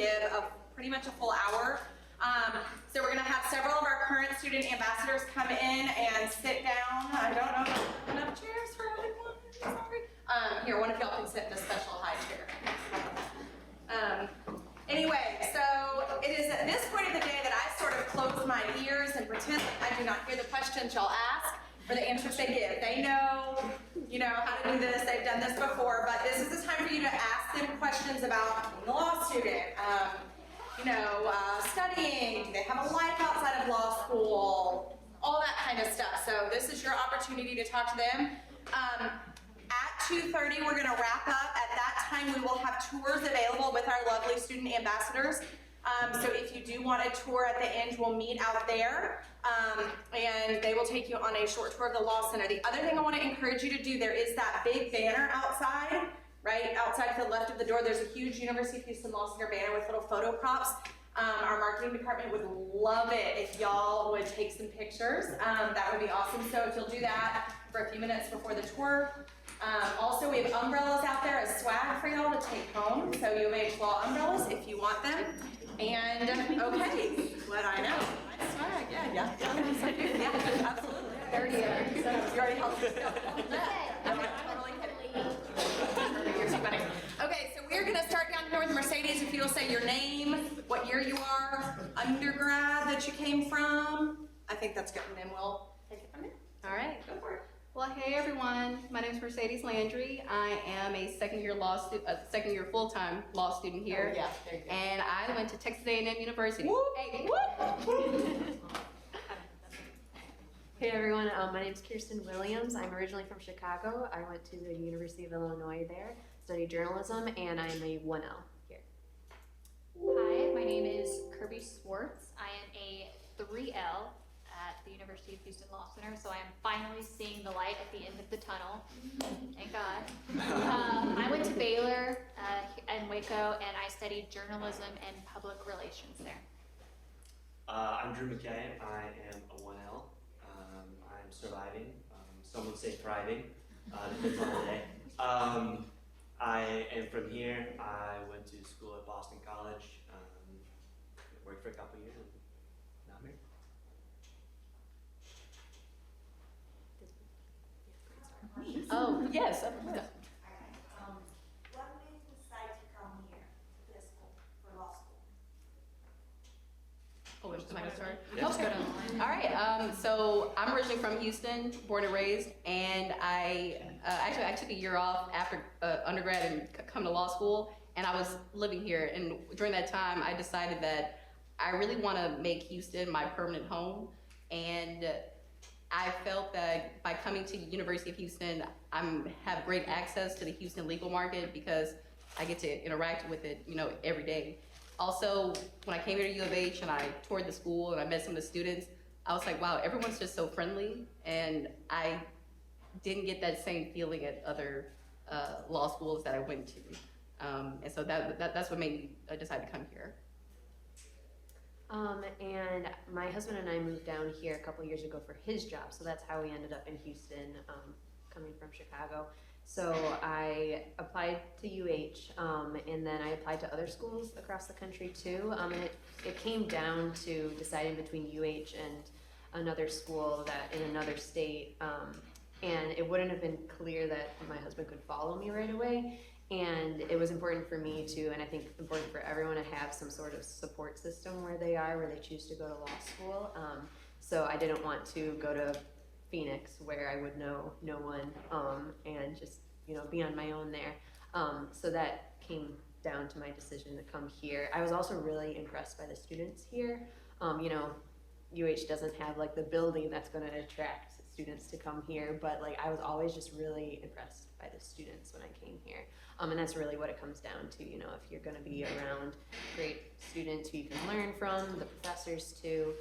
give pretty much a full hour. So we're going to have several of our current student ambassadors come in and sit down. I don't know if I have enough chairs for everyone. Sorry. Here, one of y'all can sit in a special high chair. Anyway, so it is at this point of the day that I sort of close my ears and pretend like I do not hear the questions y'all ask or the answers they give. They know, how to do this. They've done this before, but this is the time for you to ask them questions about being a law student. Studying, do they have a life outside of law school, all that kind of stuff. So this is your opportunity to talk to them. At 2:30, we're going to wrap up. At that time, we will have tours available with our lovely student ambassadors. So if you do want a tour at the end, we'll meet out there, and they will take you on a short tour of the Law Center. The other thing I want to encourage you to do, there is that big banner outside, right outside to the left of the door. There's a huge University of Houston Law Center banner with little photo props. Our marketing department would love it if y'all would take some pictures. That would be awesome. So if you'll do that for a few minutes before the tour. Also, we have umbrellas out there as swag for y'all to take home. So U of H Law umbrellas if you want them. And okay, what I know. Nice swag, yeah, absolutely. You already helped yourself. I'm totally kidding. You're so funny. Okay, so we're gonna start down here with Mercedes. If you'll say your name, what year you are, undergrad that you came from. I think that's good, and then we'll take it from there. All right. Go for it. Well, hey everyone. My name is Mercedes Landry. I am a second year full-time law student here. Oh, yeah, there you go. And I went to Texas A&M University. Whoop, Hey. whoop. Hey everyone, my name is Kirsten Williams. I'm originally from Chicago. I went to the University of Illinois there, studied journalism, and I'm a 1L here. Hi, my name is Kirby Swartz. I am a 3L at the University of Houston Law Center, so I am finally seeing the light at the end of the tunnel. Thank God. I went to Baylor in Waco, and I studied journalism and public relations there. I'm Drew McKay. I am a 1L. I'm surviving. Some would say thriving. Depends on the day. I am from here. I went to school at Boston College. Worked for a couple years and now I'm here. Oh, yes. What made you decide to come here to this school for law school? Oh, am I gonna start? Yeah. Okay. All right. So I'm originally from Houston, born and raised, and I took a year off after undergrad and come to law school, and I was living here. And during that time, I decided that I really want to make Houston my permanent home, and I felt that by coming to the University of Houston, I have great access to the Houston legal market because I get to interact with it, every day. Also, when I came here to U of H and I toured the school and I met some of the students, I was like, wow, everyone's just so friendly, and I didn't get that same feeling at other law schools that I went to. And so that's what made me decide to come here. And my husband and I moved down here a couple years ago for his job, so that's how we ended up in Houston, coming from Chicago. So I applied to UH, and then I applied to other schools across the country too. And it came down to deciding between UH and another school that in another state. And it wouldn't have been clear that my husband could follow me right away. And it was important for me to, and I think important for everyone to have some sort of support system where they choose to go to law school. So I didn't want to go to Phoenix where I would know no one, and just, be on my own there. So that came down to my decision to come here. I was also really impressed by the students here. UH doesn't have like the building that's going to attract students to come here, but I was always just really impressed by the students when I came here. And that's really what it comes down to, if you're going to be around great students who you can learn from, the professors too.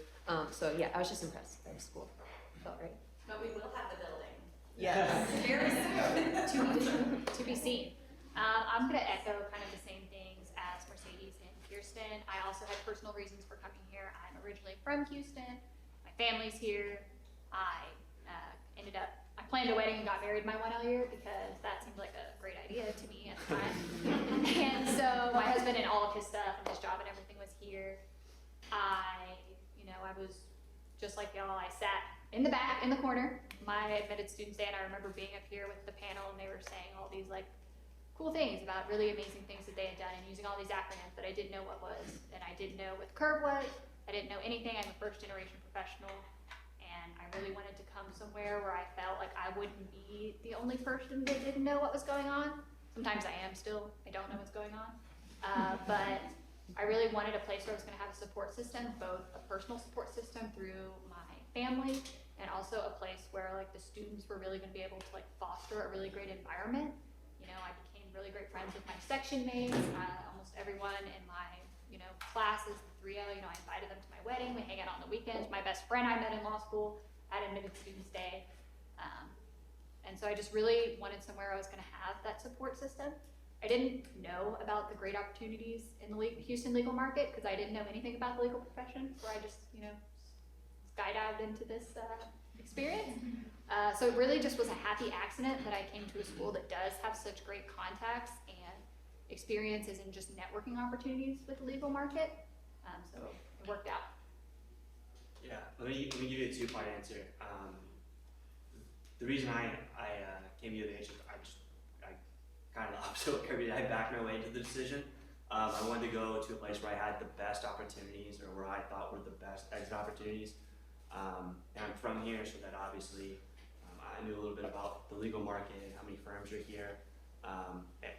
So yeah, I was just impressed by the school. Felt right. But we will have the building. Yes. Very soon. To be seen. I'm going to echo kind of the same things as Mercedes and Kirsten. I also had personal reasons for coming here. I'm originally from Houston. My family's here. I planned a wedding and got married my 1L year because that seemed like a great idea to me at the time. And so my husband and all of his stuff and his job and everything was here. I was just like y'all, I sat in the back, in the corner, my admitted students day, and I remember being up here with the panel and they were saying all these like cool things about really amazing things that they had done and using all these acronyms that I didn't know what was, and I didn't know what Curb was, I didn't know anything. I'm a first generation professional, and I really wanted to come somewhere where I felt like I wouldn't be the only person that didn't know what was going on. Sometimes I am still, I don't know what's going on, but I really wanted a place where I was gonna have a support system, both a personal support system through my family, and also a place where like the students were really gonna be able to like foster a really great environment. I became really great friends with my section mates. Almost everyone in my, classes, the 3L, I invited them to my wedding. We hang out on the weekends. My best friend I met in law school at Admitted Students Day. And so I just really wanted somewhere I was gonna have that support system. I didn't know about the great opportunities in the Houston legal market because I didn't know anything about the legal profession, so I just, skydived into this experience. So it really just was a happy accident that I came to a school that does have such great contacts and experiences and just networking opportunities with the legal market. So it worked out. Yeah, let me give you a two-part answer. The reason I came to U of H is I kind of the opposite of Kirby. I backed my way into the decision. I wanted to go to a place where I had the best opportunities, or where I thought were the best exit opportunities. And I'm from here, so that obviously I knew a little bit about the legal market and how many firms are here.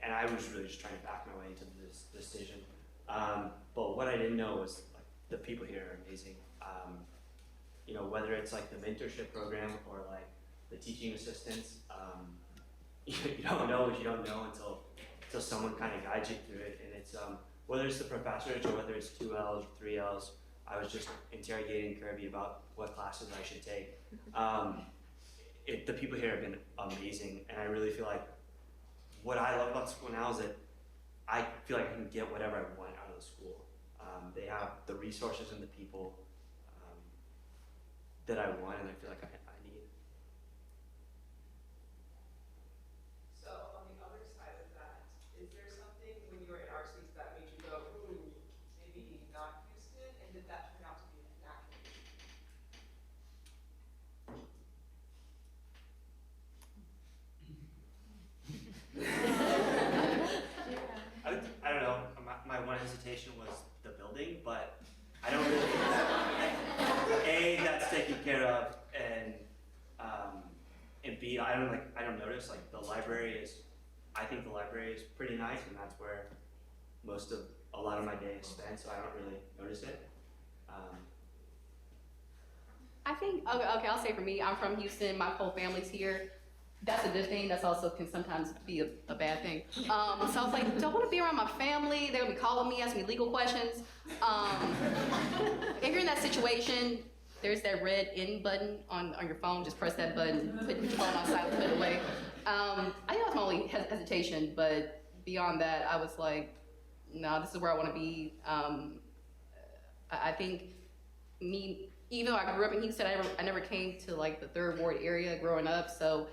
And I was really just trying to back my way into this decision. But what I didn't know was like the people here are amazing. Whether it's like the mentorship program or like the teaching assistants, you don't know what you don't know until someone kind of guides you through it. And it's whether it's the professors or whether it's 2Ls or 3Ls, I was just interrogating Kirby about what classes I should take. The people here have been amazing, and I really feel like what I love about school now is that I feel like I can get whatever I want out of the school. They have the resources and the people that I want, and I feel like I need. So on the other side of that, is there something when you were in our seats that made you go, ooh, maybe not Houston, and did that turn out to be natural? I don't know. My one hesitation was the building, but I don't really. That's taken care of, and B, I don't notice like the library is. I think the library is pretty nice, and that's where a lot of my day is spent. So I don't really notice it. I think, okay, I'll say for me, I'm from Houston, my whole family's here. That's a good thing, that's also can sometimes be a bad thing. So I was like, do I wanna be around my family? They're gonna be calling me, asking me legal questions. If you're in that situation, there's that red in button on your phone, just press that button, put your phone on silent, put it away. I think that was my only hesitation, but beyond that, I was like, no, this is where I wanna be. I think even though I grew up in Houston, I never came to like the Third Ward area growing up, so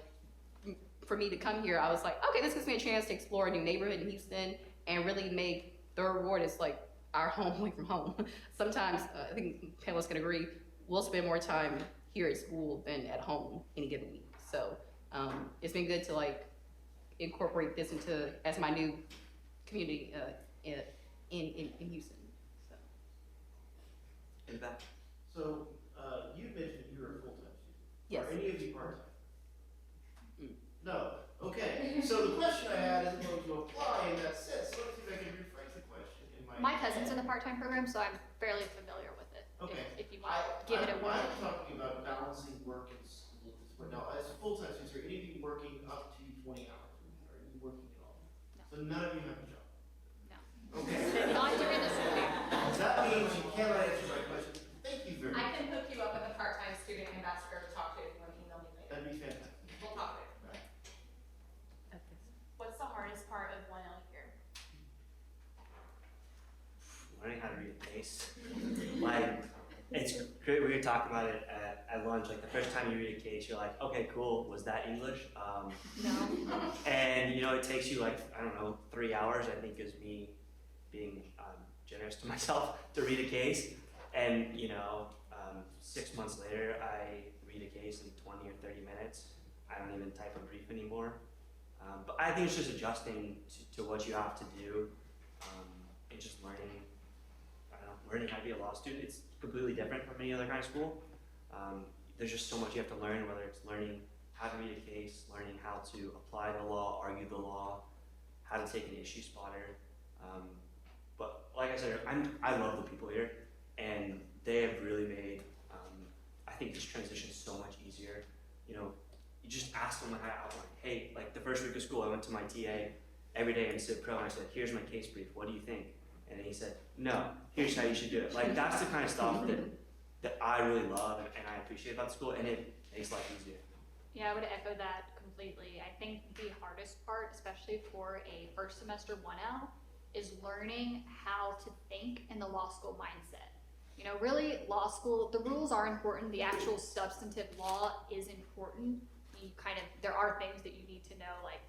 for me to come here, I was like, okay, this gives me a chance to explore a new neighborhood in Houston and really make Third Ward is like our home away from home. Sometimes, I think panelists can agree, we'll spend more time here at school than at home any given week. So it's been good to like incorporate this as my new community in Houston. So. In the back. So, you mentioned you were a full-time student. Yes. Are any of you part-time? No. Okay. So the question I had is going to apply in that sense. So let's see if I can rephrase the question. My cousin's in the part-time program, so I'm fairly familiar with it. Okay. If you want to give it a whirl. I'm talking about balancing work and school. Now, as a full-time student, are any of you working up to 20 hours a week? Are you working at all? No. So none of you have a job? No. Okay. Not during the school year. That means you cannot answer my question. Thank you very much. I can hook you up with a part-time student ambassador to talk to if you want to email me later. That'd be fantastic. We'll talk later. Right. What's the hardest part of 1L here? Learning how to read a pace. Like, it's great. We were talking about it at at lunch, like the first time you read a case, you're like, okay, cool, was that English? No. And you know, it takes you like, I don't know, 3 hours, I think is me being generous to myself to read a case. And you know, 6 months later, I read a case in 20 or 30 minutes. I don't even type a brief anymore. But I think it's just adjusting to what you have to do, and just learning, I don't know, learning how to be a law student. It's completely different from any other kind of school. There's just so much you have to learn, whether it's learning how to read a case, learning how to apply the law, argue the law, how to take an issue spotter. But like I said, I love the people here, and they have really made, I think, this transition so much easier. You know, you just ask them how to outline. Hey, like the first week of school, I went to my TA every day in Civ Pro, and I said, here's my case brief, what do you think? And then he said, no, here's how you should do it. Like, that's the kind of stuff that I really love and I appreciate about the school, and it makes life easier. Yeah, I would echo that completely. I think the hardest part, especially for a first semester 1L, is learning how to think in the law school mindset. You know, really, law school, the rules are important, the actual substantive law is important. There are things that you need to know, like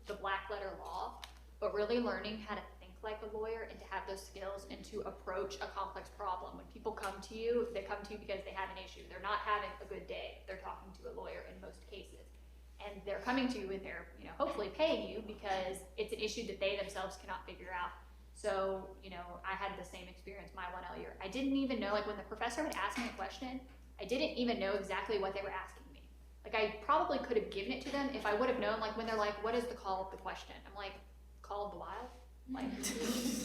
the black letter law, but really learning how to think like a lawyer and to have those skills and to approach a complex problem. When people come to you, they come to you because they have an issue. They're not having a good day. They're talking to a lawyer in most cases. And they're coming to you and they're, you know, hopefully paying you because it's an issue that they themselves cannot figure out. So, you know, I had the same experience my 1L year. I didn't even know, like when the professor would ask me a question, I didn't even know exactly what they were asking me. Like I probably could have given it to them if I would have known, like when they're like, what is the call of the question? I'm like, Call of the Wild? Like,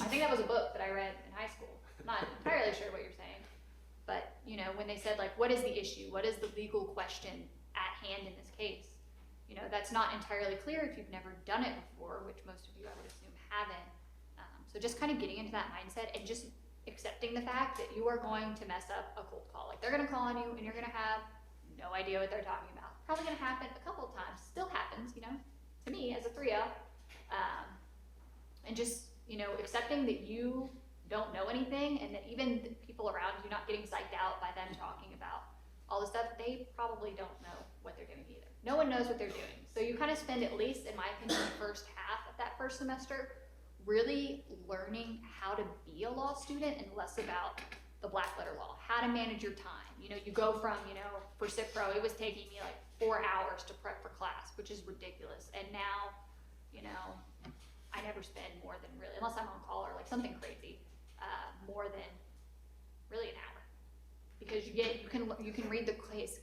I think that was a book that I read in high school. I'm not entirely sure what you're saying. But, you know, when they said like, what is the issue? What is the legal question at hand in this case? You know, that's not entirely clear if you've never done it before, which most of you I would assume haven't. So just kind of getting into that mindset and just accepting the fact that you are going to mess up a cold call. Like they're gonna call on you and you're gonna have no idea what they're talking about. Probably gonna happen a couple of times, still happens, you know, to me as a 3L. And just, you know, accepting that you don't know anything and that even the people around you not getting psyched out by them talking about all the stuff, they probably don't know what they're doing either. No one knows what they're doing. So you kind of spend, at least in my opinion, the first half of that first semester really learning how to be a law student and less about the black letter law, how to manage your time. You know, you go from, you know, for Civ Pro, it was taking me like 4 hours to prep for class, which is ridiculous. And now, you know, I never spend more than really, unless I'm on call or like something crazy, more than really an hour. Because you can read the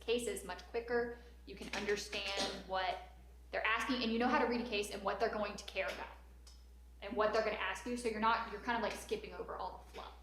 cases much quicker, you can understand what they're asking, and you know how to read a case and what they're going to care about and what they're going to ask you, so you're kind of like skipping over all the fluff.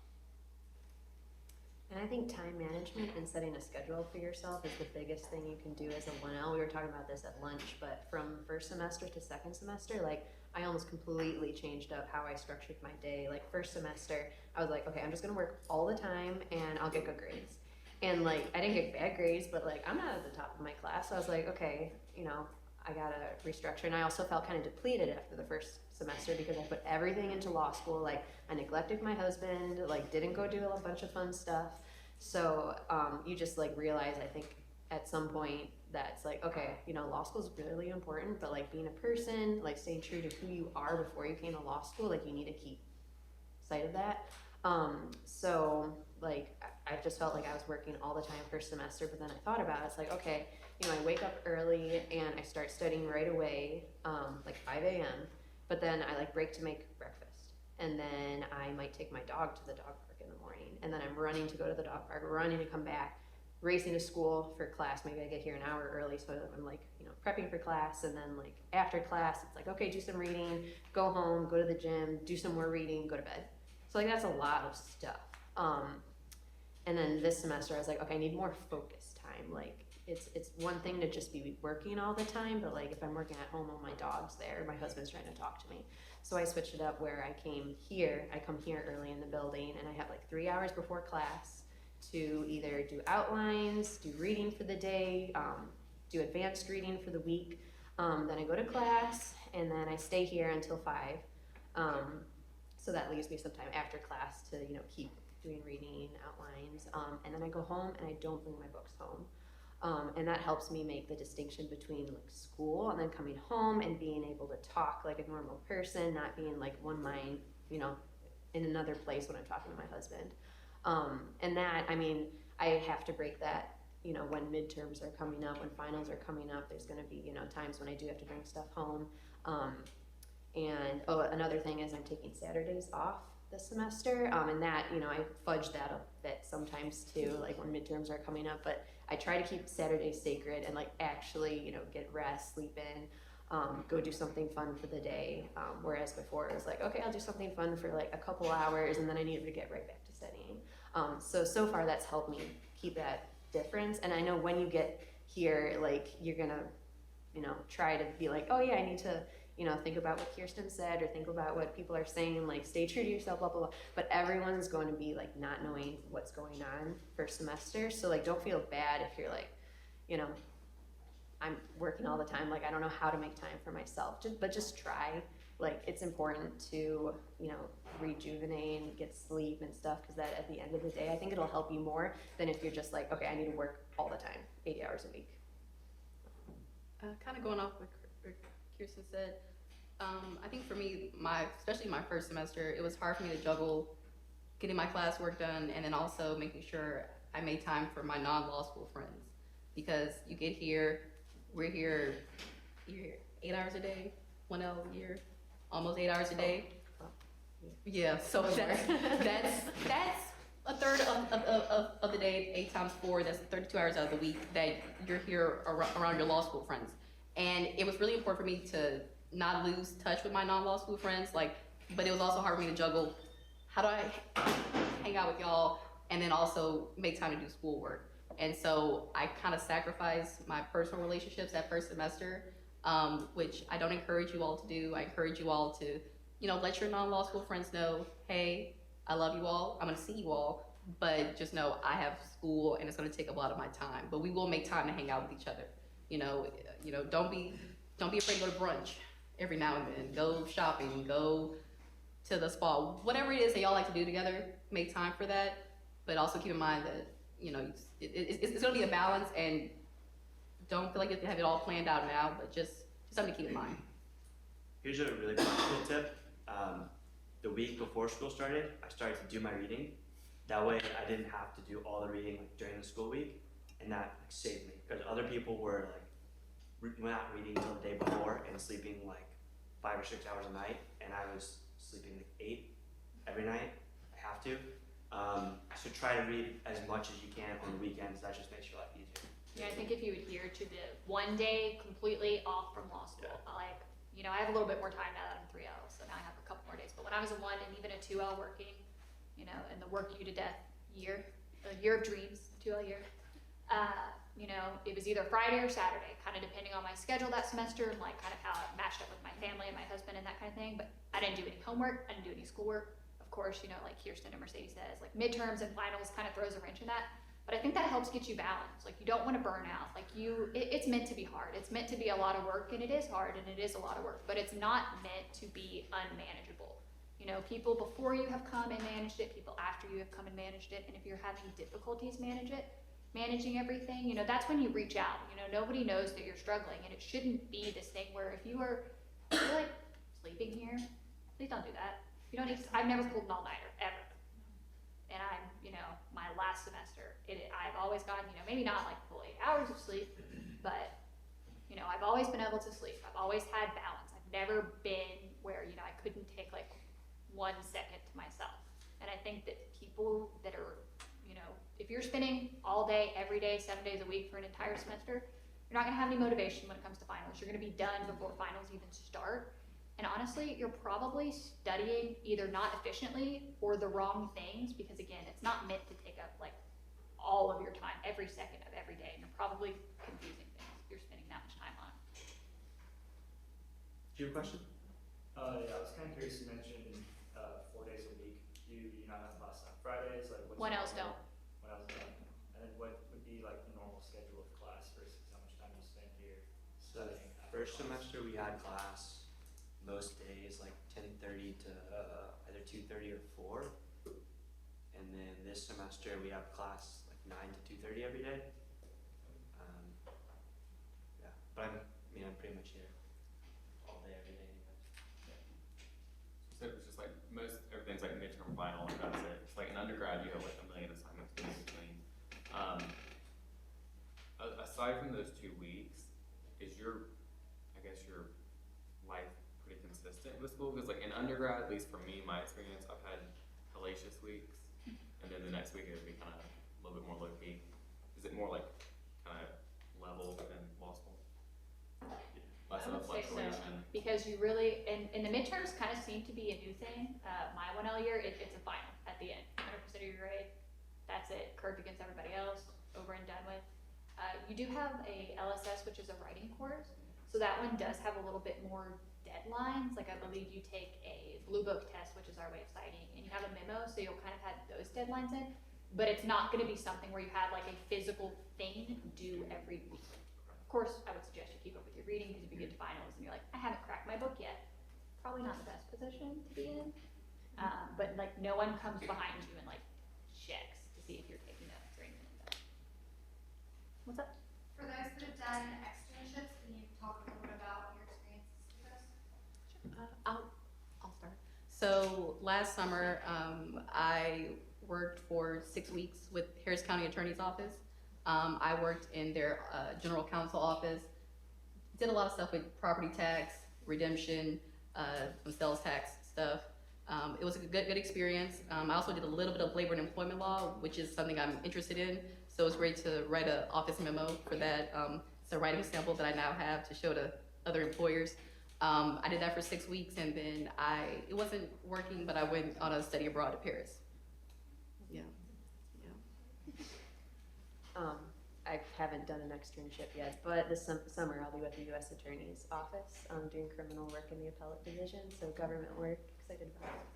And I think time management and setting a schedule for yourself is the biggest thing you can do as a 1L. We were talking about this at lunch, but from first semester to second semester, like I almost completely changed up how I structured my day. Like first semester, I was like, okay, I'm just gonna work all the time and I'll get good grades. And like, I didn't get bad grades, but like, I'm not at the top of my class. So I was like, okay, you know, I gotta restructure. And I also felt kind of depleted after the first semester because I put everything into law school. Like I neglected my husband, like didn't go do a bunch of fun stuff. So you just like realize, I think at some point that it's like, okay, you know, law school is really important, but like being a person, like staying true to who you are before you came to law school, like you need to keep sight of that. So like I just felt like I was working all the time first semester, but then I thought about it, it's like, okay, you know, I wake up early and I start studying right away, like 5 a.m., but then I like break to make breakfast. And then I might take my dog to the dog park in the morning. And then I'm running to go to the dog park, running to come back, racing to school for class. Maybe I get here an hour early, so I'm like, you know, prepping for class. And then like after class, it's like, okay, do some reading, go home, go to the gym, do some more reading, go to bed. So like that's a lot of stuff. And then this semester I was like, okay, I need more focus time. Like it's one thing to just be working all the time, but like if I'm working at home, all my dog's there, my husband's trying to talk to me. So I switched it up where I come here early in the building, and I have like 3 hours before class to either do outlines, do reading for the day, do advanced reading for the week. Then I go to class, and then I stay here until 5. So that leaves me some time after class to, you know, keep doing reading, outlines. And then I go home and I don't bring my books home. And that helps me make the distinction between like school and then coming home and being able to talk like a normal person, not being like one mind, you know, in another place when I'm talking to my husband. And that, I mean, I have to break that, you know, when midterms are coming up, when finals are coming up, there's gonna be, you know, times when I do have to bring stuff home. And another thing is I'm taking Saturdays off this semester, and that, you know, I fudge that up a bit sometimes too, like when midterms are coming up, but I try to keep Saturdays sacred and like actually, you know, get rest, sleep in, go do something fun for the day, whereas before it was like, okay, I'll do something fun for like a couple hours and then I needed to get right back to studying. So far that's helped me keep that difference, and I know when you get here, like, you're gonna, you know, try to be like, oh yeah, I need to, you know, think about what Kirsten said or think about what people are saying, like stay true to yourself, blah, blah, blah. But everyone's going to be like not knowing what's going on first semester. So like, don't feel bad if you're like, you know, I'm working all the time, like I don't know how to make time for myself, but just try. Like, it's important to, you know, rejuvenate and get sleep and stuff, because that at the end of the day, I think it'll help you more than if you're just like, okay, I need to work all the time, 80 hours a week. Kind of going off what Kirsten said, I think for me, especially my first semester, it was hard for me to juggle getting my classwork done and then also making sure I made time for my non-law school friends. Because you get here, you're here 8 hours a day, 1 L a year, almost 8 hours a day. Yeah, so that's a third of the day, 8 times 4, that's 32 hours out of the week that you're here around your law school friends. And it was really important for me to not lose touch with my non-law school friends, like, but it was also hard for me to juggle, how do I hang out with y'all and then also make time to do schoolwork? And so I kind of sacrificed my personal relationships that first semester, which I don't encourage you all to do. I encourage you all to, you know, let your non-law school friends know, hey, I love you all, I'm gonna see you all, but just know I have school and it's gonna take a lot of my time, but we will make time to hang out with each other. You know, don't be afraid to go to brunch every now and then, go shopping, go to the spa, whatever it is that y'all like to do together, make time for that, but also keep in mind that, you know, it's gonna be a balance, and don't feel like you have to have it all planned out now, but just something to keep in mind. Here's a really practical tip. The week before school started, I started to do my reading. That way I didn't have to do all the reading like during the school week, and that like, saved me. Because other people were like not reading until the day before and sleeping like 5 or 6 hours a night, and I was sleeping like 8 every night. I have to. So try to read as much as you can on the weekends. That just makes your life easier. Yeah, I think if you adhere to the one day completely off from law school, like, you know, I have a little bit more time now that I'm 3L, so now I have a couple more days. But when I was a 1 and even a 2L working, you know, in the work you to death year, the year of dreams, 2L year, you know, it was either Friday or Saturday, kind of depending on my schedule that semester and like kind of how it matched up with my family and my husband and that kind of thing. But I didn't do any homework, I didn't do any schoolwork. Of course, you know, like Kirsten and Mercedes says, like midterms and finals kind of throws a wrench in that. But I think that helps get you balanced. Like, you don't want to burn out. Like, it's meant to be hard. It's meant to be a lot of work, and it is hard, and it is a lot of work, but it's not meant to be unmanageable. You know, people before you have come and managed it, people after you have come and managed it, and if you're having difficulties managing everything, you know, that's when you reach out. You know, nobody knows that you're struggling, and it shouldn't be this thing where if you're like sleeping here, please don't do that. You don't need to, I've never pulled an all-nighter, ever. And I'm, you know, my last semester, I've always gotten, you know, maybe not like full 8 hours of sleep, but, you know, I've always been able to sleep. I've always had balance. I've never been where, you know, I couldn't take like 1 second to myself. And I think that people that are, you know, if you're spending all day, every day, 7 days a week for an entire semester, you're not gonna have any motivation when it comes to finals. You're gonna be done before finals even start. And honestly, you're probably studying either not efficiently or the wrong things, because again, it's not meant to take up like all of your time, every second of every day, and you're probably confusing things if you're spending that much time on. Do you have a question? Yeah, I was kind of curious, you mentioned 4 days a week. Do you not have class on Fridays? Like, what's When else don't? When else don't? And then what would be like the normal schedule of class versus how much time you spend here So studying? first semester we had class most days like 10:30 to either 2:30 or 4. And then this semester we have class like 9 to 2:30 every day. but I'm pretty much here all day, every day anyways. So it was just like everything's like midterm final and that's it. It's like in undergrad you have like a million assignments in between. Aside from those 2 weeks, is your life pretty consistent with school? Because like in undergrad, at least for me, my experience, I've had hellacious weeks, and then the next week it would be kind of a little bit more low key. Is it more like kind of level in law school? Less I of a would say so, fluctuation. because you really, and the midterms kind of seem to be a new thing. My 1L year, it's a final at the end, 100% of your grade, that's it, curved against everybody else, over and done with. You do have a LSS, which is a writing course, so that one does have a little bit more deadlines. Like I believe you take a blue book test, which is our way of citing, and you have a memo, so you'll kind of have those deadlines in. But it's not going to be something where you have like a physical thing due every week. Of course, I would suggest you keep up with your reading, because if you get to finals and you're like, I haven't cracked my book yet, probably not the best position to be in. But like no one comes behind you and like checks to see if you're taking notes or anything like that. What's up? For those that have done externships, can you talk a little bit about your experiences with those? I'll start. So last summer, I worked for 6 weeks with Harris County Attorney's Office. I worked in their general counsel office, did a lot of stuff with property tax, redemption, some sales tax stuff. It was a good experience. I also did a little bit of labor and employment law, which is something I'm interested in. So it was great to write an office memo for that. It's a writing sample that I now have to show to other employers. I did that for 6 weeks, and then it wasn't working, but I went on a study abroad to Paris. Yeah. I haven't done an externship yet, but this summer I'll be with the U.S. Attorney's Office, doing criminal work in the appellate division, so government work, excited about it.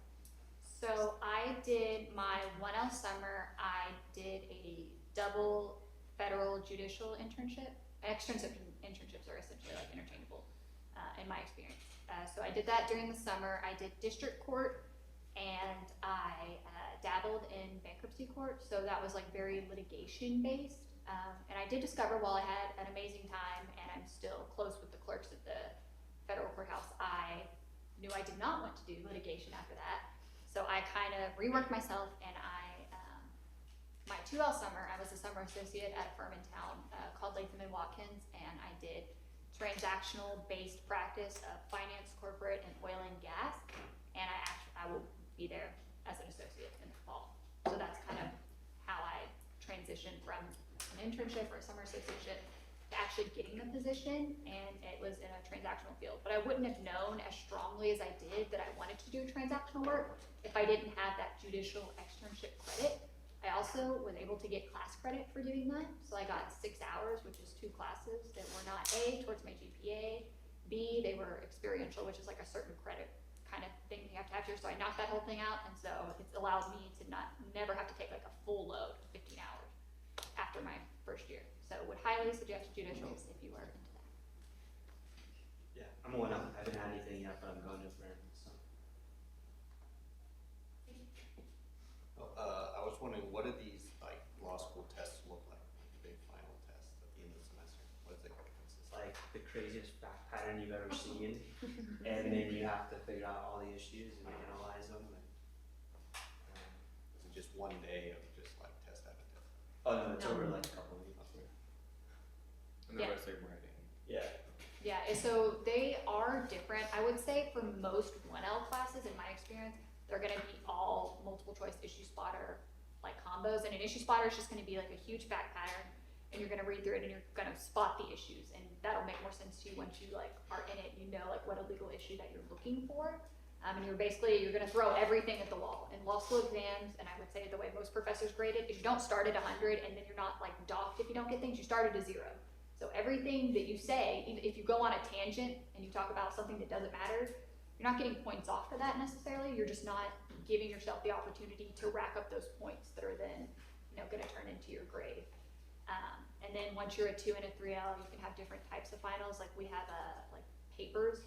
So I did my 1L summer, I did a double federal judicial internship. Externship internships are essentially like interchangeable in my experience. So I did that during the summer. I did district court, and I dabbled in bankruptcy court. So that was like very litigation based. And I did discover while I had an amazing time, and I'm still close with the clerks at the federal courthouse, I knew I did not want to do litigation after that. So I kind of reworked myself, and my 2L summer, I was a summer associate at a firm in town called Latham & Watkins, and I did transactional-based practice of finance, corporate, and oil and gas, and I will be there as an associate in the fall. So that's kind of how I transitioned from an internship or a summer associateship to actually getting the position, and it was in a transactional field. But I wouldn't have known as strongly as I did that I wanted to do transactional work if I didn't have that judicial externship credit. I also was able to get class credit for doing that. So I got 6 hours, which is 2 classes that were not A, towards my GPA, B, they were experiential, which is like a certain credit kind of thing you have to have here. So I knocked that whole thing out, and so it's allowed me to never have to take like a full load, 15 hours after my first year. So would highly suggest judicials if you are into that. Yeah, I'm one up. I haven't had anything yet, but I'm going to learn. So. I was wondering, what do these like law school tests look like? The big final test at the end of the semester. What does it consist of? Like the craziest fact pattern you've ever seen, and then you have to figure out all the issues and analyze them. And, Is it just one day of just like test after test? oh no, it's No. over like a couple of weeks. And the Yeah. rest are writing. Yeah. Yeah, and so they are different. I would say for most 1L classes, in my experience, they're gonna be all multiple choice issue spotter like combos, and an issue spotter is just gonna be like a huge fact pattern, and you're gonna read through it and you're gonna spot the issues, and that'll make more sense to you once you like are in it. You know like what a legal issue that you're looking for, and you're gonna throw everything at the wall. In law school exams, and I would say the way most professors grade it is you don't start at 100 and then you're not like docked if you don't get things. You start at a 0. So everything that you say, if you go on a tangent and you talk about something that doesn't matter, you're not getting points off for that necessarily. You're just not giving yourself the opportunity to rack up those points that are then, gonna turn into your grade. And then once you're a 2 and a 3L, you can have different types of finals. Like we have like papers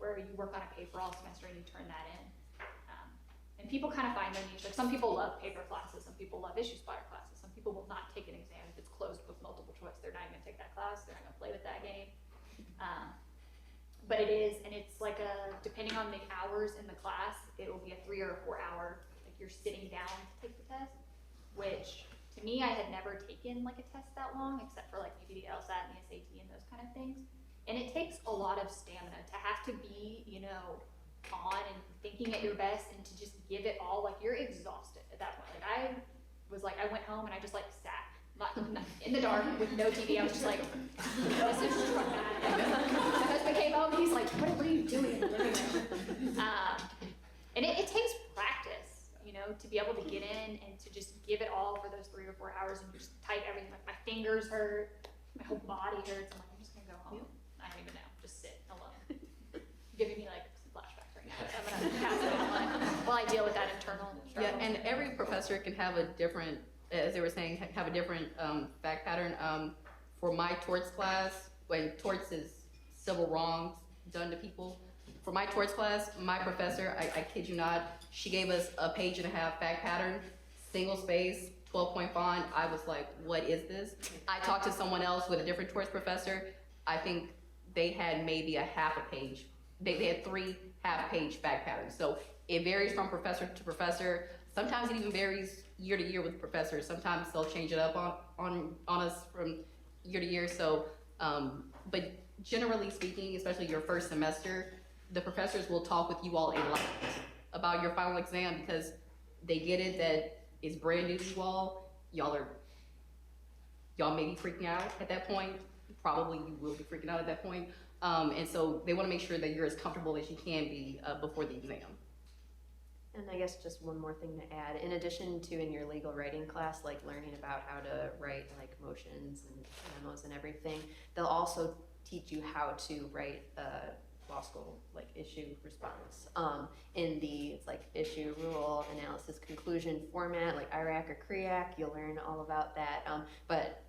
where you work on a paper all semester and you turn that in. And people kind of find their niche. Like some people love paper classes, some people love issue spotter classes. Some people will not take an exam if it's closed with multiple choice. They're not even gonna take that class. They're not gonna play with that game. But it is, and it's like depending on the hours in the class, it will be a 3 or a 4 hour, like you're sitting down to take the test, which to me, I had never taken like a test that long, except for like maybe the LSAT and the SAT and those kind of things. And it takes a lot of stamina to have to be, on and thinking at your best and to just give it all, like you're exhausted at that point. Like I went home and I just like sat, not in the dark with no TV. I was just like, this is just bad. My husband came home and he's like, what are you doing in the living room? And it takes practice, to be able to get in and to just give it all for those 3 or 4 hours and just type everything. Like my fingers hurt, my whole body hurts. I'm like, I'm just gonna go home. I don't even know, just sit alone. Giving me like some flashbacks right now. I'm gonna pass it on while I deal with that internal struggle. Yeah, and every professor can have a different, as they were saying, have a different fact pattern. For my torts class, when torts is civil wrongs done to people, for my torts class, my professor, I kid you not, she gave us a 1.5 page fact pattern, single space, 12-point font. I was like, what is this? I talked to someone else with a different torts professor. I think they had maybe a 1/2 page. They had 3 half-page fact patterns. So it varies from professor to professor. Sometimes it even varies year to year with professors. Sometimes they'll change it up on us from year to year. So, but generally speaking, especially your first semester, the professors will talk with you all a lot about your final exam because they get it that it's brand new to you all. Y'all may be freaking out at that point. Probably you will be freaking out at that point. And so they want to make sure that you're as comfortable as you can be before the exam. And I guess just one more thing to add, in addition to in your legal writing class, like learning about how to write like motions and memos and everything, they'll also teach you how to write a law school like issue response in the like issue, rule, analysis, conclusion format, like IRAC or CREAC. You'll learn all about that. But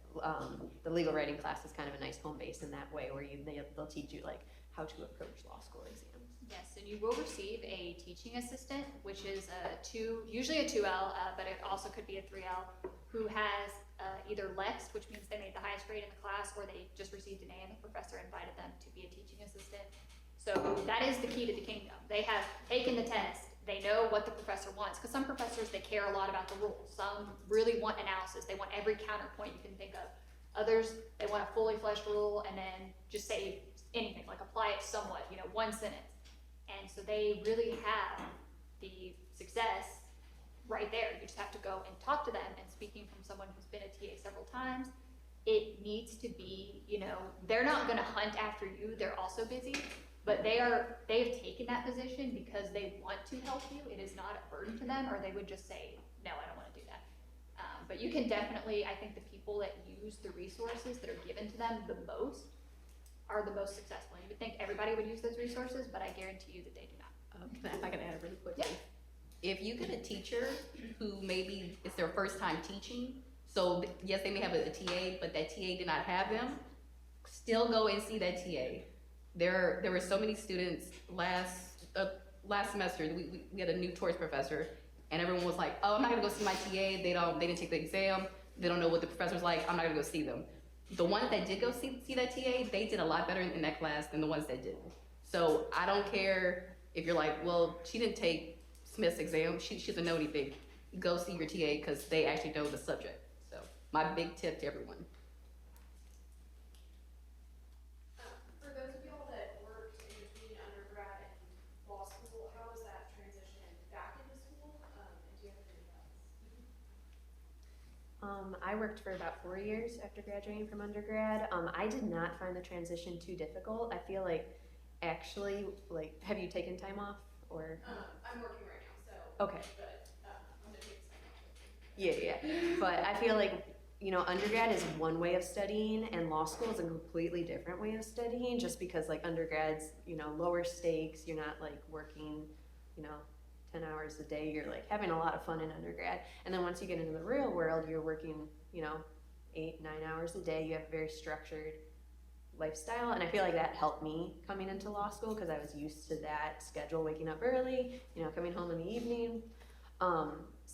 the legal writing class is kind of a nice home base in that way, where they'll teach you like how to approach law school exams. Yes, and you will receive a teaching assistant, which is usually a 2L, but it also could be a 3L, who has either LEXed, which means they made the highest grade in the class, or they just received an A and the professor invited them to be a teaching assistant. So that is the key to the kingdom. They have taken the test. They know what the professor wants, because some professors, they care a lot about the rules. Some really want analysis. They want every counterpoint you can think of. Others, they want a fully fleshed rule and then just say anything, like apply it somewhat, one sentence. And so they really have the success right there. You just have to go and talk to them. And speaking from someone who's been a TA several times, it needs to be, they're not gonna hunt after you. They're also busy. But they've taken that position because they want to help you. It is not a burden to them, or they would just say, no, I don't want to do that. But you can definitely, I think the people that use the resources that are given to them the most are the most successful. You would think everybody would use those resources, but I guarantee you that they do not. If I can add really quickly. Yeah. If you get a teacher who maybe it's their first time teaching, so yes, they may have a TA, but that TA did not have them, still go and see that TA. There were so many students last semester. We had a new torts professor, and everyone was like, "Oh, I'm not gonna go see my TA. They didn't take the exam. They don't know what the professor's like. I'm not gonna go see them." The ones that did go see that TA, they did a lot better in that class than the ones that didn't. So I don't care if you're like, "Well, she didn't take Smith's exam. She doesn't know anything." Go see your TA because they actually know the subject. So my big tip to everyone. For those of y'all that worked in between undergrad and law school, how was that transition back into school? And do you have any thoughts? I worked for about 4 years after graduating from undergrad. I did not find the transition too difficult. I feel like actually, like, have you taken time off or? I'm working right now, so. Okay. But I'm gonna take some off. Yeah. But I feel like, undergrad is one way of studying and law school is a completely different way of studying, just because like undergrad's, lower stakes, you're not like working, 10 hours a day, you're like having a lot of fun in undergrad. And then once you get into the real world, you're working, 8, 9 hours a day, you have a very structured lifestyle. And I feel like that helped me coming into law school because I was used to that schedule, waking up early, coming home in the evening.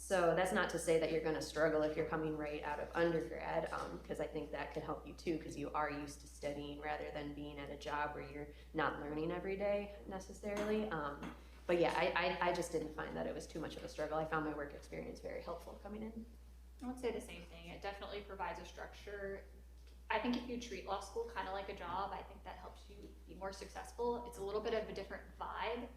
So that's not to say that you're gonna struggle if you're coming right out of undergrad, because I think that could help you too, because you are used to studying rather than being at a job where you're not learning every day necessarily. But yeah, I just didn't find that it was too much of a struggle. I found my work experience very helpful coming in. I would say the same thing. It definitely provides a structure. I think if you treat law school kind of like a job, I think that helps you be more successful. It's a little bit of a different vibe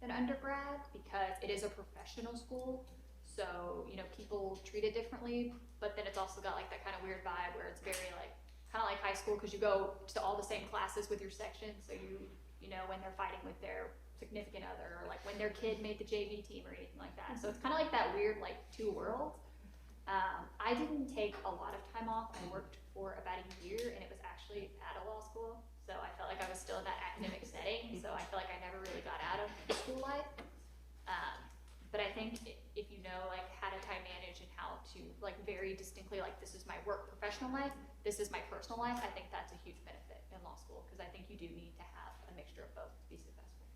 than undergrad because it is a professional school. So, you know, people treat it differently, but then it's also got like that kind of weird vibe where it's very like, kind of like high school because you go to all the same classes with your section. So you know, when they're fighting with their significant other or like when their kid made the JV team or anything like that. So it's kind of like that weird like two worlds. I didn't take a lot of time off. I worked for about a year and it was actually at a law school. So I felt like I was still in that academic setting. So I feel like I never really got out of school life. But I think if you know like how to time manage and how to like very distinctly like this is my work professional life, this is my personal life, I think that's a huge benefit in law school because I think you do need to have a mixture of both to be successful.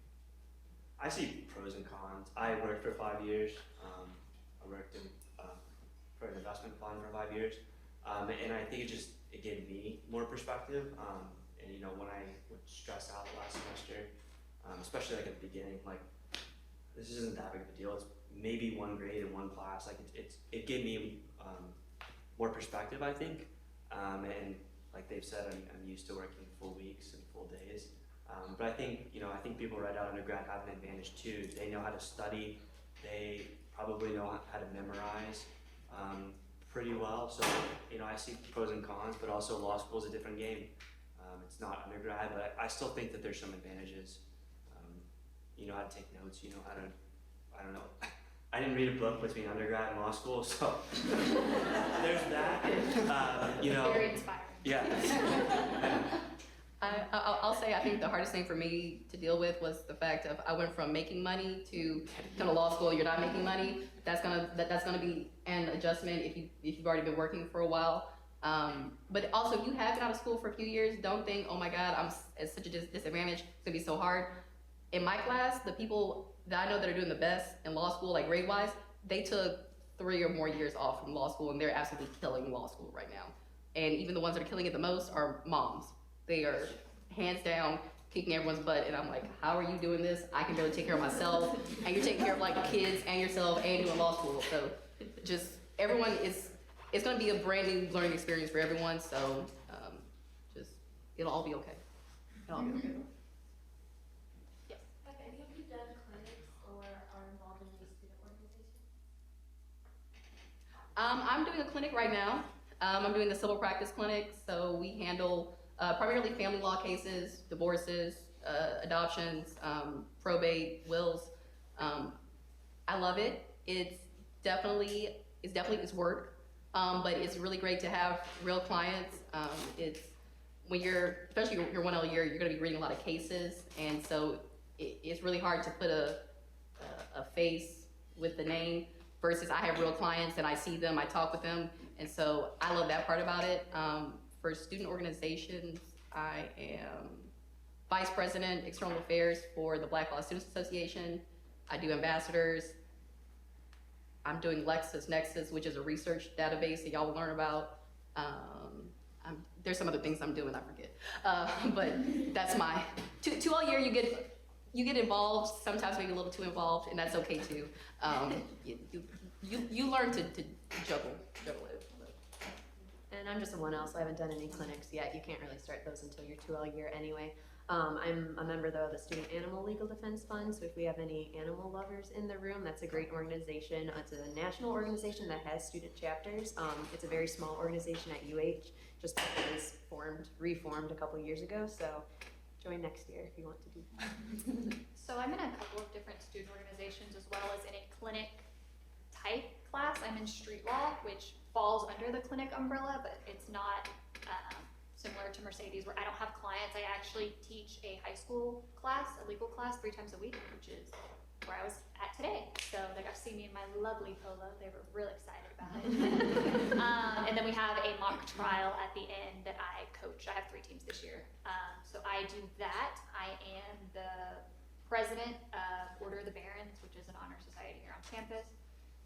I see pros and cons. I worked for 5 years. I worked in for an investment fund for 5 years, and I think it gave me more perspective. And you know, when I would stress out last semester, especially like at the beginning, like this isn't that big of a deal. It's maybe one grade in one class. Like it gave me more perspective, I think. And like they've said, I'm used to working full weeks and full days. But I think, you know, I think people right out of undergrad have an advantage too. They know how to study. They probably know how to memorize pretty well. So, you know, I see pros and cons, but also law school is a different game. It's not undergrad, but I still think that there's some advantages. You know how to take notes, you know how to, I don't know. I didn't read a book between undergrad and law school, so there's that. You know, Very inspiring. yeah. I'll say I think the hardest thing for me to deal with was the fact of I went from making money to come to law school. You're not making money. That's gonna be an adjustment if you've already been working for a while. But also, if you have been out of school for a few years, don't think, oh my God, I'm at such a disadvantage. It's gonna be so hard. In my class, the people that I know that are doing the best in law school, like grade-wise, they took 3 or more years off from law school, and they're absolutely killing law school right now. And even the ones that are killing it the most are moms. They are hands down kicking everyone's butt, and I'm like, how are you doing this? I can barely take care of myself, and you're taking care of like kids and yourself and doing law school. So just everyone it's gonna be a brand new learning experience for everyone. So just it'll all be okay. It'll all be okay. Have any of you done clinics or are involved in any student organizations? I'm doing a clinic right now. I'm doing the civil practice clinic. So we handle primarily family law cases, divorces, adoptions, probate, wills. I love it. It's definitely work, but it's really great to have real clients. It's when especially your 1L year, you're going to be reading a lot of cases, and so it's really hard to put a face with the name versus I have real clients and I see them, I talk with them, and so I love that part about it. For student organizations, I am Vice President, External Affairs for the Black Law Students Association. I do ambassadors. I'm doing LexisNexis, which is a research database that y'all will learn about. There's some other things I'm doing, I forget. But that's my, 2L year, you get involved, sometimes maybe a little too involved, and that's okay too. You learn to juggle it. And I'm just a 1L, so I haven't done any clinics yet. You can't really start those until your 2L year anyway. I'm a member though of the Student Animal Legal Defense Fund, so if we have any animal lovers in the room, that's a great organization. It's a national organization that has student chapters. It's a very small organization at UH, just was reformed a couple years ago, so join next year if you want to do that. So I'm in a couple of different student organizations as well as in a clinic type class. I'm in street law, which falls under the clinic umbrella, but it's not similar to Mercedes where I don't have clients. I actually teach a high school class, a legal class 3 times a week, which is where I was at today. So they got to see me in my lovely polo. They were real excited about it. And then we have a mock trial at the end that I coach. I have 3 teams this year. So I do that. I am the president of Order of the Barons, which is an honor society here on campus.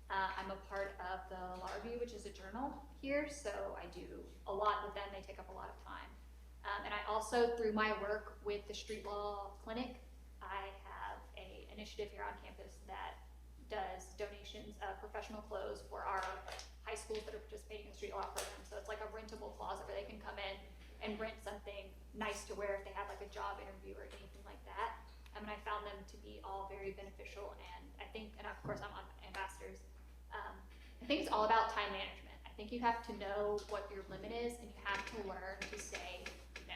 I'm a part of the Law Review, which is a journal here, so I do a lot with them. They take up a lot of time. And I also, through my work with the Street Law Clinic, I have a initiative here on campus that does donations of professional clothes for our high schools that are participating in the street law program. So it's like a rentable closet where they can come in and rent something nice to wear if they have like a job interview or anything like that. And I found them to be all very beneficial, and I think, and of course I'm on ambassadors, I think it's all about time management. I think you have to know what your limit is, and you have to learn to say no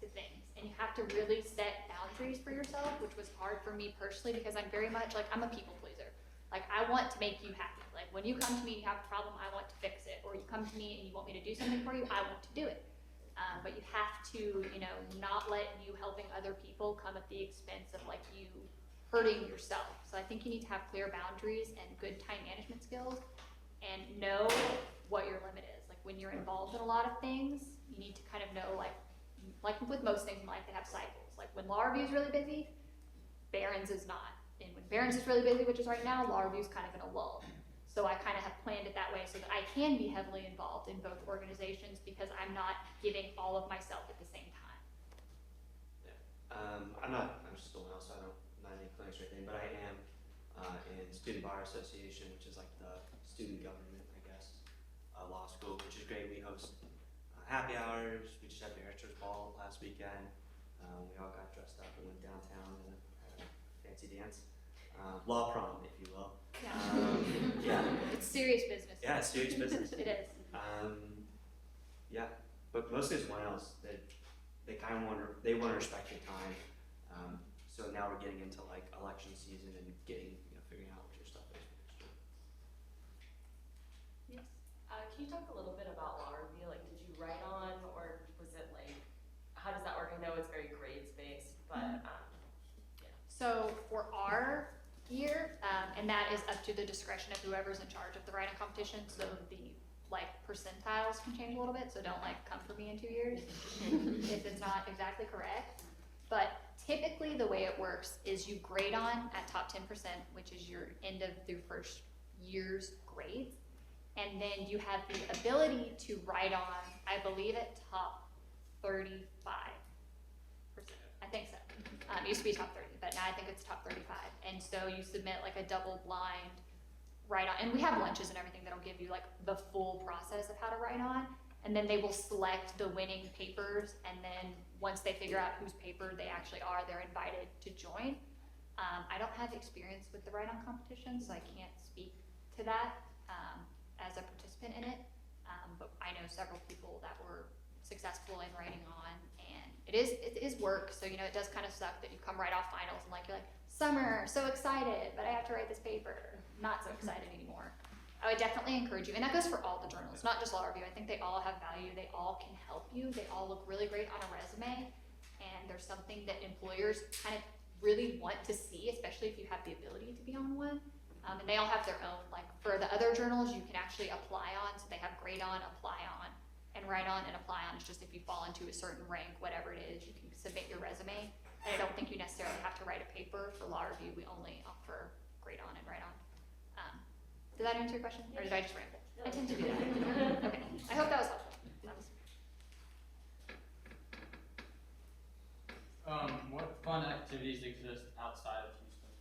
to things. And you have to really set boundaries for yourself, which was hard for me personally because I'm very much like, I'm a people pleaser. Like, I want to make you happy. Like, when you come to me and you have a problem, I want to fix it. Or you come to me and you want me to do something for you, I want to do it. But you have to, you know, not let you helping other people come at the expense of like you hurting yourself. So I think you need to have clear boundaries and good time management skills and know what your limit is. Like, when you're involved in a lot of things, you need to kind of know, like with most things in life, they have cycles. Like, when Law Review is really busy, Barron's is not. And when Barron's is really busy, which is right now, Law Review is kind of in a lull. So I kind of have planned it that way so that I can be heavily involved in both organizations because I'm not giving all of myself at the same time. I'm just someone else, so I'm not in any clinics or anything, but I am in Student Bar Association, which is like the student government, I guess, law school, which is great. We host happy hours. We just had Barrister's Ball last weekend. We all got dressed up and went downtown and had a fancy dance. Law prom, if you will. Yeah. Yeah. It's serious business. Yeah, it's serious business. It is. Yeah, but mostly it's one else. They kind of want to respect your time. So now we're getting into like election season and figuring out what your stuff is for next year. Yes. Can you talk a little bit about Law Review? Like, did you write on, or was it like, how does that work? I know it's very grades based, but So for our year, and that is up to the discretion of whoever's in charge of the writing competition, so the like percentiles can change a little bit, so don't like come for me in 2 years if it's not exactly correct. But typically the way it works is you grade on at top 10%, which is your end of through first year's grades. And then you have the ability to write on, I believe at top 35%. I think so. It used to be top 30, but now I think it's top 35. And so you submit like a double blind write on, and we have lunches and everything that'll give you like the full process of how to write on. And then they will select the winning papers, and then once they figure out whose paper they actually are, they're invited to join. I don't have experience with the write-on competition, so I can't speak to that as a participant in it. But I know several people that were successful in writing on, and it is work. So you know, it does kind of suck that you come right off finals and like you're like, summer, so excited, but I have to write this paper. Not so excited anymore. I would definitely encourage you, and that goes for all the journals, not just Law Review. I think they all have value. They all can help you. They all look really great on a resume, and there's something that employers kind of really want to see, especially if you have the ability to be on one. And they all have their own, like for the other journals, you can actually apply on, so they have grade on, apply on, and write on and apply on. It's just if you fall into a certain rank, whatever it is, you can submit your resume. And I don't think you necessarily have to write a paper for Law Review. We only offer grade on and write on. Did that answer your question, or did I just ramble? I tend to do that. Okay, I hope that was helpful. What fun activities exist outside of Houston?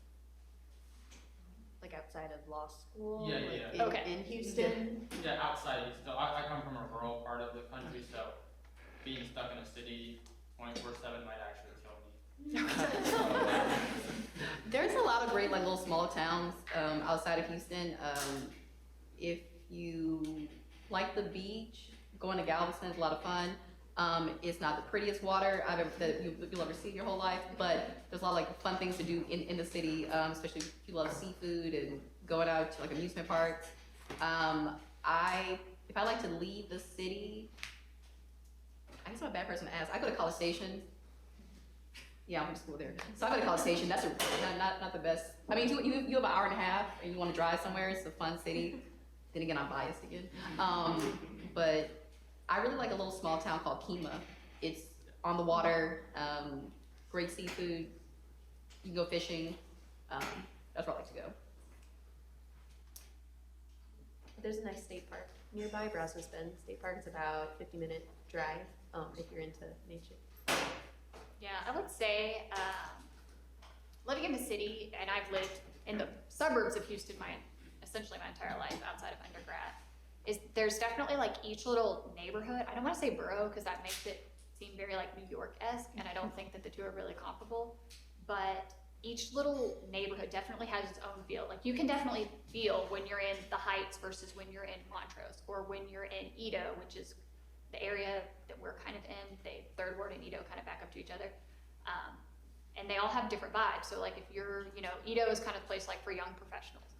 Like outside of law school? Yeah, like yeah. In, in Houston? Yeah, outside Houston. So I come from a rural part of the country, so being stuck in a city 24/7 might actually kill me. There's a lot of great like little small towns outside of Houston. If you like the beach, going to Galveston is a lot of fun. It's not the prettiest water that you'll ever see in your whole life, but there's a lot of like fun things to do in the city, especially if you love seafood and going out to like amusement parks. If I like to leave the city, I guess I'm a bad person to ask. I go to College Station. Yeah, I went to school there. So I go to College Station. That's not the best. I mean, you have an hour and a half and you want to drive somewhere. It's a fun city. Then again, I'm biased again. But I really like a little small town called Kemah. It's on the water, great seafood. You can go fishing. That's where I like to go. there's a nice state park nearby, Brazos Bend State Park. It's about 50-minute drive, if you're into nature. Yeah, I would say, living in the city, and I've lived in the suburbs of Houston essentially my entire life outside of undergrad, is there's definitely like each little neighborhood, I don't wanna say borough, cause that makes it seem very like New York-esque, and I don't think that the two are really comparable, but each little neighborhood definitely has its own feel. Like you can definitely feel when you're in the Heights versus when you're in Montrose, or when you're in Edo, which is the area that we're kind of in. Third Ward and Edo kind of back up to each other. And they all have different vibes. So like if you're, Edo is kind of a place like for young professionals.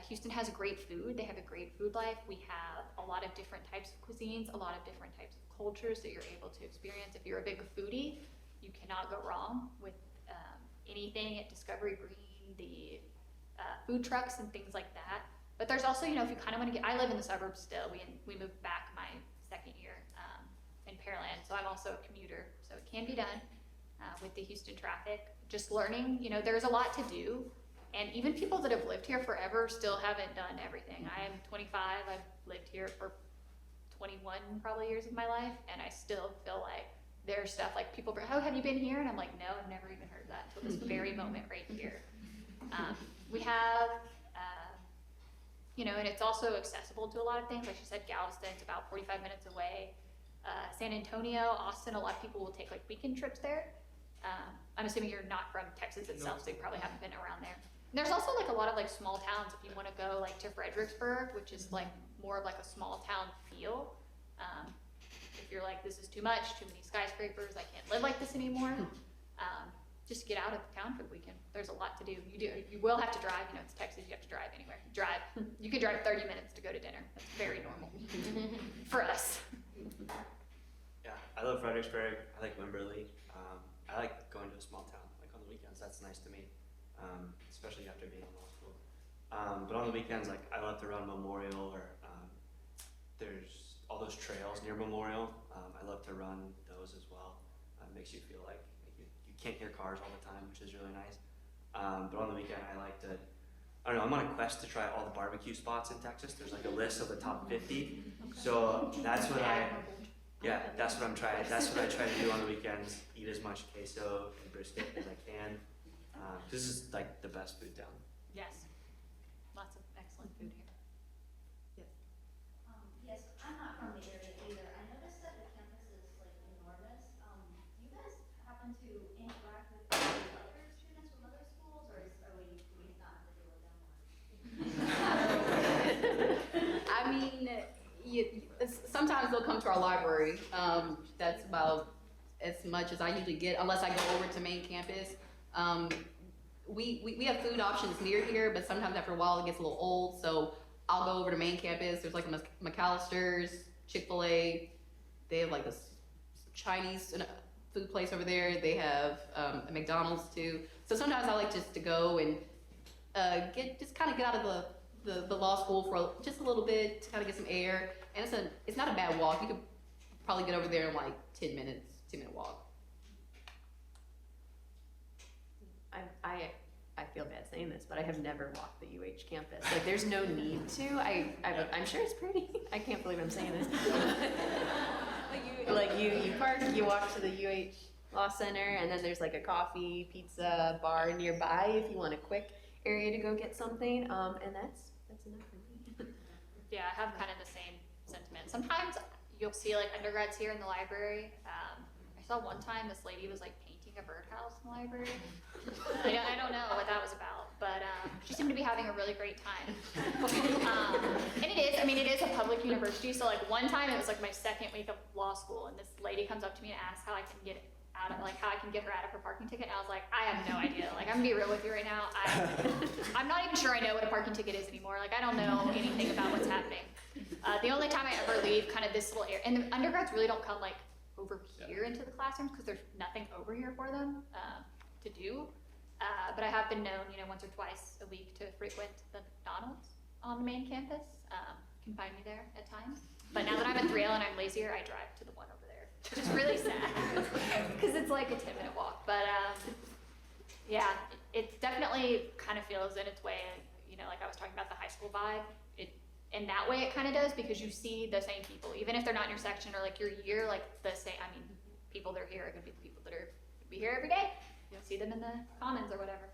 Houston has great food. They have a great food life. We have a lot of different types of cuisines, a lot of different types of cultures that you're able to experience. If you're a big foodie, you cannot go wrong with anything at Discovery Green, the food trucks and things like that. But there's also, if you kind of want to I live in the suburbs still. We moved back my second year in Pearland, so I'm also a commuter. So it can be done with the Houston traffic. Just learning, there's a lot to do. And even people that have lived here forever still haven't done everything. I am 25, I've lived here for 21 probably years of my life, and I still feel like there's stuff like people, oh, have you been here? And I'm like, no, I've never even heard that until this very moment right here. We have, and it's also accessible to a lot of things. Like she said, Galveston's about 45 minutes away. San Antonio, Austin, a lot of people will take like weekend trips there. I'm assuming you're not from Texas itself, so you probably haven't been around there. And there's also like a lot of like small towns if you want to go like to Fredericksburg, which is like more of like a small town feel. If you're like, this is too much, too many skyscrapers, I can't live like this anymore. Just get out of town for the weekend. There's a lot to do. You will have to drive. It's Texas. You have to drive anywhere. Drive. You could drive 30 minutes to go to dinner. That's very normal for us. Yeah, I love Fredericksburg. I like Wimberley. I like going to a small town, like on the weekends. That's nice to me, especially after being in law school. But on the weekends, like I love to run Memorial, or there's all those trails near Memorial. I love to run those as well. It makes you feel like you can't hear cars all the time, which is really nice. But on the weekend, I like to, I'm on a quest to try all the barbecue spots in Texas. There's like a list of the top 50. So that's what that's what I'm trying. That's what I try to do on the weekends. Eat as much queso and brisket as I can. This is like the best food down. Yes, lots of excellent food here. Yes, I'm not from the area either. I noticed that the campus is like enormous. Do you guys happen to interact with other students from other schools, or do we not have to deal with them much? I mean, sometimes they'll come to our library. That's about as much as I usually get, unless I go over to main campus. We have food options near here, but sometimes after a while it gets a little old, so I'll go over to main campus. There's like a McAllister's, Chick-fil-A. They have like this Chinese food place over there. They have a McDonald's too. So sometimes I like just to go and kind of get out of the law school for just a little bit to kind of get some air. And it's not a bad walk. You could probably get over there in like 10 minutes, 10-minute walk. I feel bad saying this, but I have never walked the UH campus. Like, there's no need to. I'm sure it's pretty. I can't believe I'm saying this. You park, you walk to the UH Law Center, and then there's like a coffee, pizza, bar nearby if you want a quick area to go get something. And that's enough for me. Yeah, I have kind of the same sentiment. Sometimes you'll see like undergrads here in the library. I saw one time this lady was like painting a birdhouse in the library. I don't know what that was about, but she seemed to be having a really great time. And it is a public university, so like one time it was like my second week of law school, and this lady comes up to me and asks how I can get her out of her parking ticket, and I was like, I have no idea. Like, I'm gonna be real with you right now. I'm not even sure I know what a parking ticket is anymore. Like, I don't know anything about what's happening. The only time I ever leave kind of this little area, and the undergrads really don't come like over here into the classrooms because there's nothing over here for them to do. But I have been known, once or twice a week to frequent the McDonald's on the main campus. You can find me there at times. But now that I'm at 3L and I'm lazier, I drive to the one over there, which is really sad because it's like a 10-minute walk. But yeah, it definitely kind of feels in its way, like I was talking about the high school vibe. in that way it kind of does, because you see the same people, even if they're not in your section or like your year, like the same, I mean, people that are here are gonna be the people that are be here every day. You'll see them in the commons or whatever.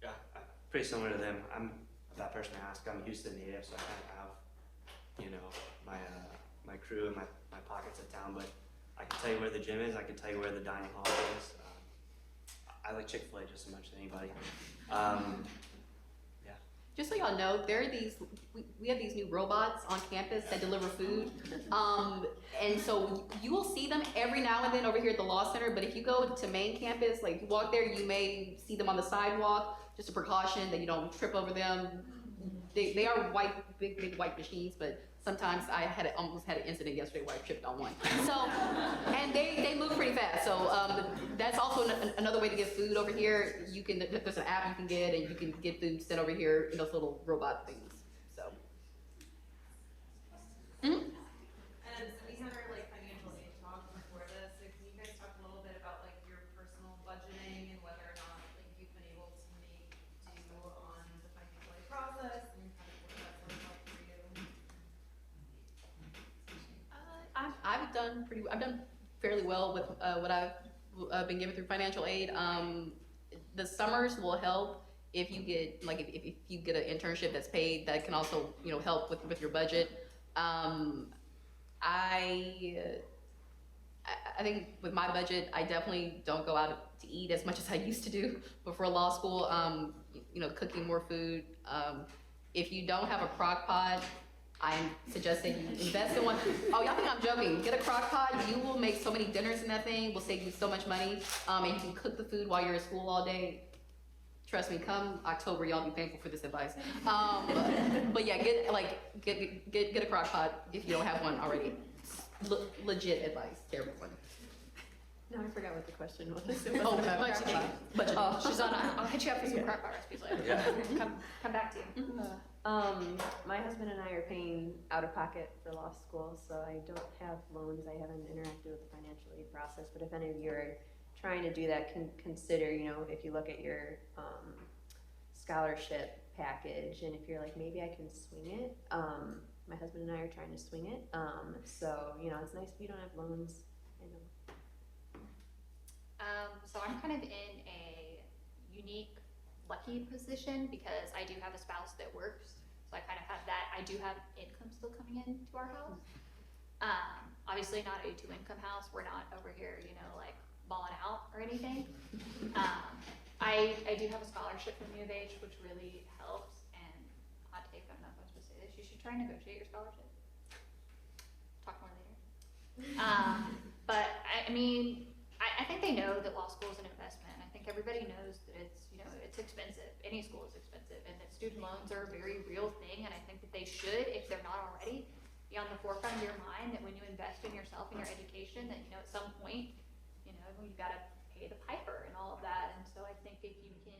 Yeah, I'm pretty similar to them. I'm that person I asked. I'm a Houston native, so I kind of have, you know, my crew and my pockets of town. But I can tell you where the gym is. I can tell you where the dining hall is. I like Chick-fil-A just as much as anybody. Yeah. Just so y'all know, there are we have these new robots on campus that deliver food. And so you will see them every now and then over here at the Law Center, but if you go to main campus, like you walk there, you may see them on the sidewalk, just a precaution that you don't trip over them. They are white, big white machines, but sometimes I almost had an incident yesterday where I tripped on one. So, and they move pretty fast. So that's also another way to get food over here. There's an app you can get, and you can get food sent over here in those little robot things. So. Mm-hmm. And we had our like financial aid talk before this. So can you guys talk a little bit about like your personal budgeting and whether or not like you've been able to make do on the financial aid process and kind of what that's worked out for you? I've done fairly well with what I've been given through financial aid. The summers will help if you get if you get an internship that's paid. That can also help with your budget. I think with my budget, I definitely don't go out to eat as much as I used to do before law school. Cooking more food. If you don't have a crock pot, I suggest that you invest in one. Oh, y'all think I'm joking. Get a crock pot. You will make so many dinners in that thing. Will save you so much money. And you can cook the food while you're at school all day. Trust me, come October, y'all be thankful for this advice. But yeah, get a crock pot if you don't have one already. Legit advice. Terrible one. No, I forgot what the question was. Oh, budgeting. Budgeting. Oh, she's on. I'll hit you up for some crock pot recipes later. Yeah. Come back to you. My husband and I are paying out of pocket for law school, so I don't have loans. I haven't interacted with the financial aid process, but if any of you are trying to do that, consider, if you look at your scholarship package, and if you're like, maybe I can swing it. My husband and I are trying to swing it. So, it's nice if you don't have loans. I know. So I'm kind of in a unique, lucky position because I do have a spouse that works. So I kind of have that. I do have income still coming into our house. Obviously not a 2-income house. We're not over here, like balling out or anything. I do have a scholarship from U of H, which really helps. And hot take, I'm not supposed to say this. You should try and negotiate your scholarship. Talk more later. But I think they know that law school is an investment. I think everybody knows that it's expensive. Any school is expensive, and that student loans are a very real thing. And I think that they should, if they're not already, be on the forefront of your mind that when you invest in yourself and your education, that at some point, you got to pay the piper and all of that. And so I think if you can